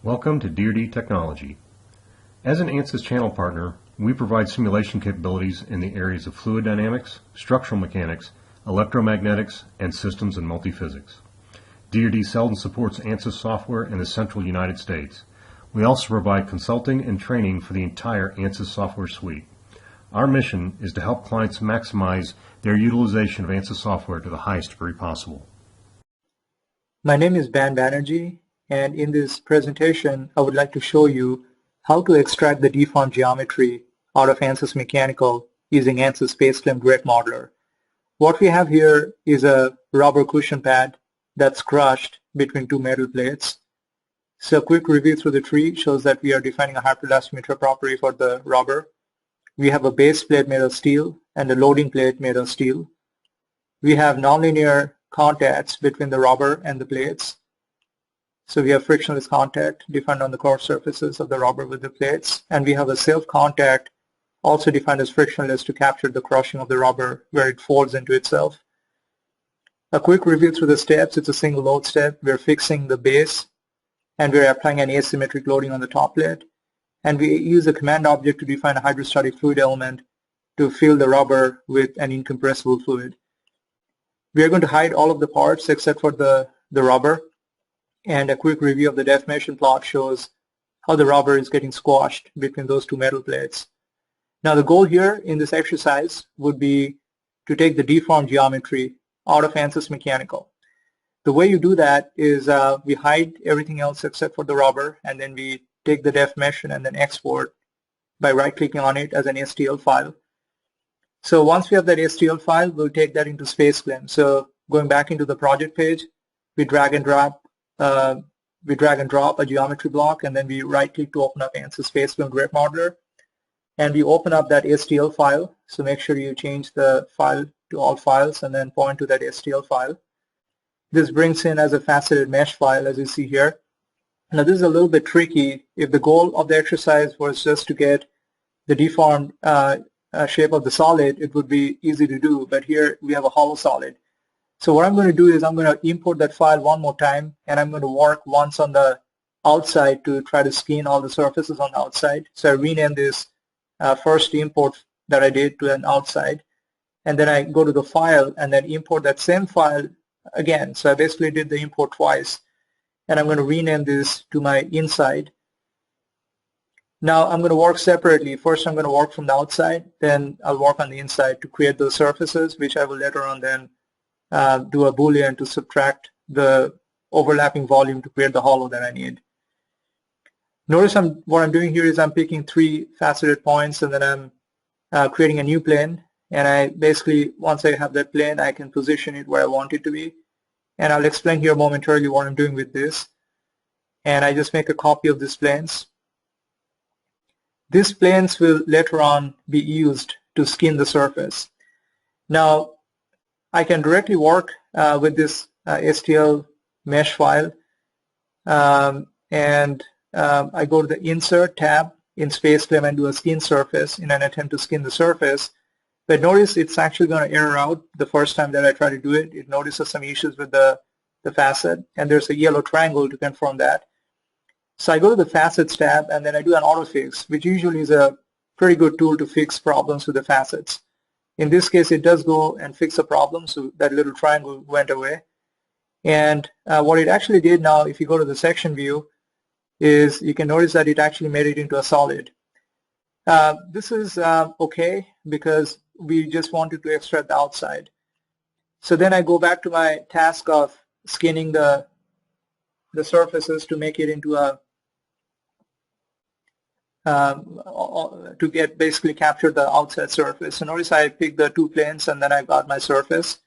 Welcome to D Technology. As an ANSYS channel partner, we provide simulation capabilities in the areas of fluid dynamics, structural mechanics, electromagnetics, and systems and multiphysics. D seldom supports ANSYS software in the central United States. We also provide consulting and training for the entire ANSYS software suite. Our mission is to help clients maximize their utilization of ANSYS software to the highest degree possible. My name is Ban Banerjee, and in this presentation I would like to show you how to extract the deformed geometry out of ANSYS Mechanical using ANSYS SpaceClaim Grid Modeler. What we have here is a rubber cushion pad that's crushed between two metal plates. So a quick review through the tree shows that we are defining a hyperelastometer property for the rubber. We have a base plate made of steel and a loading plate made of steel. We have nonlinear contacts between the rubber and the plates. So we have frictionless contact defined on the core surfaces of the rubber with the plates, and we have a self-contact also defined as frictionless to capture the crushing of the rubber where it folds into itself. A quick review through the steps. It's a single load step. We're fixing the base and we're applying an asymmetric loading on the top plate, and we use a command object to define a hydrostatic fluid element to fill the rubber with an incompressible fluid. We are going to hide all of the parts except for the rubber, and a quick review of the deformation plot shows how the rubber is getting squashed between those two metal plates. Now the goal here in this exercise would be to take the deformed geometry out of ANSYS Mechanical. The way you do that is we hide everything else except for the rubber, and then we take the deformation and then export by right-clicking on it as an STL file. So once we have that STL file, we'll take that into SpaceClaim. So going back into the project page, we drag and drop a geometry block, and then we right-click to open up ANSYS SpaceClaim Grid Modeler, and we open up that STL file. So make sure you change the file to all files and then point to that STL file. This brings in as a faceted mesh file, as you see here. Now this is a little bit tricky. If the goal of the exercise was just to get the deformed shape of the solid, it would be easy to do, but here we have a hollow solid. So what I'm going to do is I'm going to import that file one more time, and I'm going to work once on the outside to try to skin all the surfaces on the outside. So I rename this first import that I did to an outside, and then I go to the file and then import that same file again. So I basically did the import twice, and I'm going to rename this to my inside. Now I'm going to work separately. First I'm going to work from the outside, then I'll work on the inside to create those surfaces, which I will later on then do a Boolean to subtract the overlapping volume to create the hollow that I need. Notice what I'm doing here is I'm picking three faceted points, and then I'm creating a new plane, and I basically, once I have that plane, I can position it where I want it to be, and I'll explain here momentarily what I'm doing with this. And I just make a copy of these planes. These planes will later on be used to skin the surface. Now I can directly work with this STL mesh file, and I go to the Insert tab in SpaceClaim and do a skin surface in an attempt to skin the surface. But notice it's actually going to error out the first time that I try to do it. It notices some issues with the facet, and there's a yellow triangle to confirm that. So I go to the Facets tab, and then I do an auto fix, which usually is a pretty good tool to fix problems with the facets. In this case, it does go and fix a problem, so that little triangle went away. And what it actually did now, if you go to the section view, is you can notice that it actually made it into a solid. This is okay because we just wanted to extract the outside. So then I go back to my task of skinning the surfaces to make it into a to get basically capture the outside surface. So notice I picked the two planes, and then I got my surface.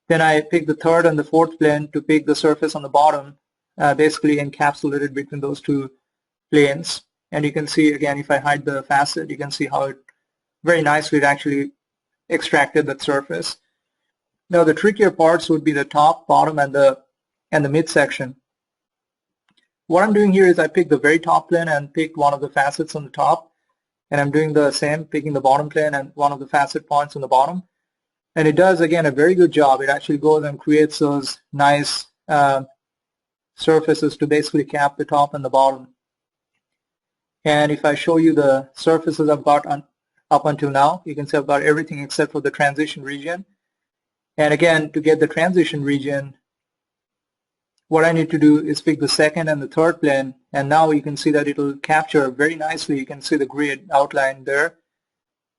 Then I picked the third and the fourth plane to pick the surface on the bottom, basically encapsulated between those two planes. And you can see again, if I hide the facet, you can see how it very nicely it actually extracted that surface. Now the trickier parts would be the top, bottom, and the midsection. What I'm doing here is I pick the very top plane and pick one of the facets on the top, and I'm doing the same, picking the bottom plane and one of the facet points on the bottom. And it does, again, a very good job. It actually goes and creates those nice surfaces to basically cap the top and the bottom. And if I show you the surfaces I've got up until now, you can see I've got everything except for the transition region. And again, to get the transition region, what I need to do is pick the second and the third plane, and now you can see that it'll capture very nicely. You can see the grid outline there.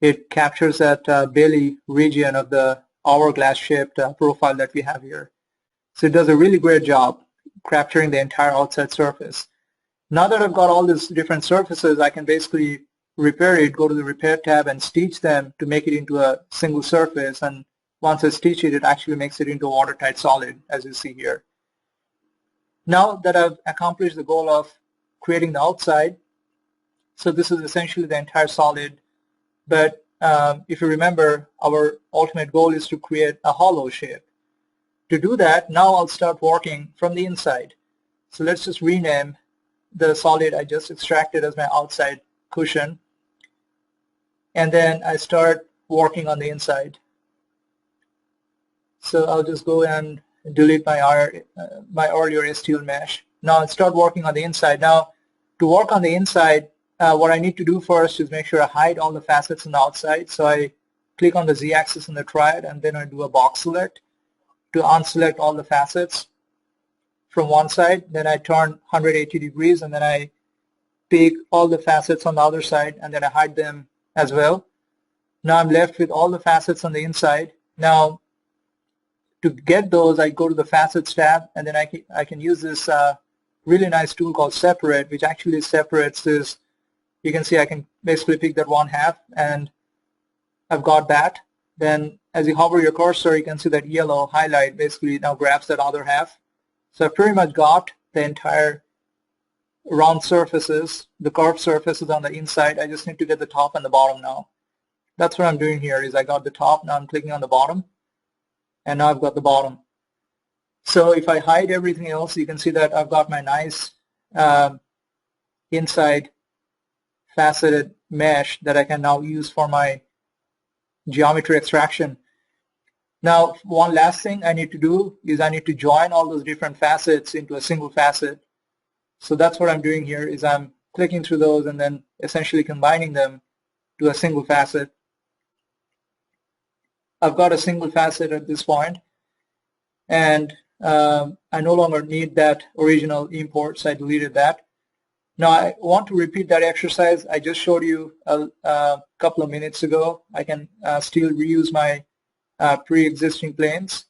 It captures that belly region of the hourglass-shaped profile that we have here. So it does a really great job capturing the entire outside surface. Now that I've got all these different surfaces, I can basically repair it, go to the Repair tab and stitch them to make it into a single surface. And once I stitch it, it actually makes it into a watertight solid, as you see here. Now that I've accomplished the goal of creating the outside, so this is essentially the entire solid, but if you remember, our ultimate goal is to create a hollow shape. To do that, now I'll start working from the inside. So let's just rename the solid I just extracted as my outside cushion, and then I start working on the inside. So I'll just go and delete my earlier steel mesh. Now I'll start working on the inside. Now to work on the inside, what I need to do first is make sure I hide all the facets on the outside. So I click on the Z-axis in the triad, and then I do a box select to unselect all the facets from one side. Then I turn 180 degrees, and then I pick all the facets on the other side, and then I hide them as well. Now I'm left with all the facets on the inside. Now to get those, I go to the Facets tab, and then I can use this really nice tool called Separate, which actually separates this. You can see I can basically pick that one half, and I've got that. Then as you hover your cursor, you can see that yellow highlight basically now grabs that other half. So I've pretty much got the entire round surfaces, the curved surfaces on the inside. I just need to get the top and the bottom now. That's what I'm doing here, is I got the top, now I'm clicking on the bottom, and now I've got the bottom. So if I hide everything else, you can see that I've got my nice inside faceted mesh that I can now use for my geometry extraction. Now, one last thing I need to do is I need to join all those different facets into a single facet. So that's what I'm doing here, is I'm clicking through those and then essentially combining them to a single facet. I've got a single facet at this point, and I no longer need that original import, so I deleted that. Now I want to repeat that exercise I just showed you a couple of minutes ago. I can still reuse my pre-existing planes,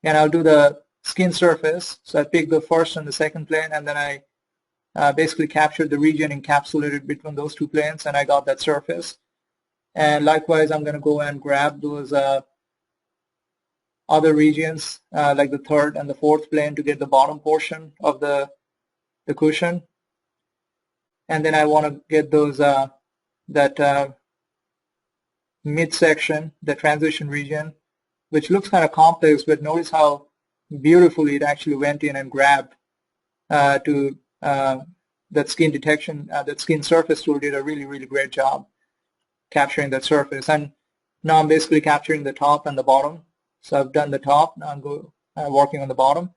and I'll do the skin surface. So I pick the first and the second plane, and then I basically captured the region encapsulated between those two planes, and I got that surface. And likewise, I'm going to go and grab those other regions, like the third and the fourth plane, to get the bottom portion of the cushion. And then I want to get those that midsection, the transition region, which looks kind of complex, but notice how beautifully it actually went in and grabbed to that skin detection. That skin surface tool did a really, really great job capturing that surface. And now I'm basically capturing the top and the bottom. So I've done the top, now I'm working on the bottom.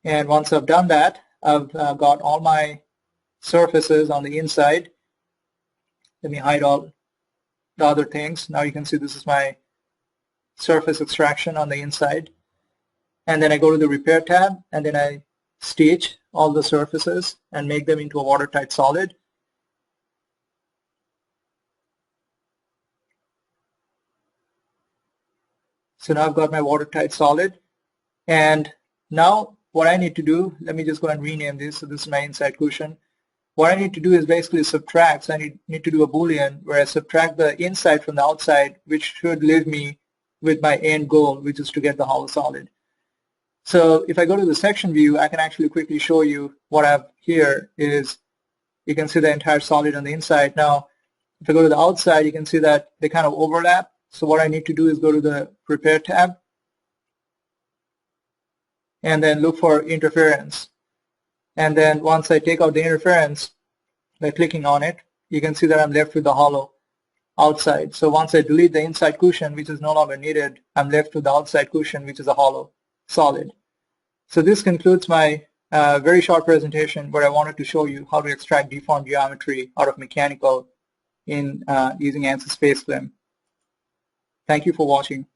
And once I've done that, I've got all my surfaces on the inside. Let me hide all the other things. Now you can see this is my surface extraction on the inside. And then I go to the Repair tab, and then I stitch all the surfaces and make them into a watertight solid. So now I've got my watertight solid. And now what I need to do, let me just go and rename this. So this is my inside cushion. What I need to do is basically subtract. So I need to do a Boolean where I subtract the inside from the outside, which should leave me with my end goal, which is to get the hollow solid. So if I go to the section view, I can actually quickly show you what I have here is you can see the entire solid on the inside. Now, if I go to the outside, you can see that they kind of overlap. So what I need to do is go to the Repair tab and then look for interference. And then once I take out the interference by clicking on it, you can see that I'm left with the hollow outside. So once I delete the inside cushion, which is no longer needed, I'm left with the outside cushion, which is a hollow solid. So this concludes my Very short presentation, but I wanted to show you how to extract deformed geometry out of mechanical in using ANSYS SpaceClaim. Thank you for watching.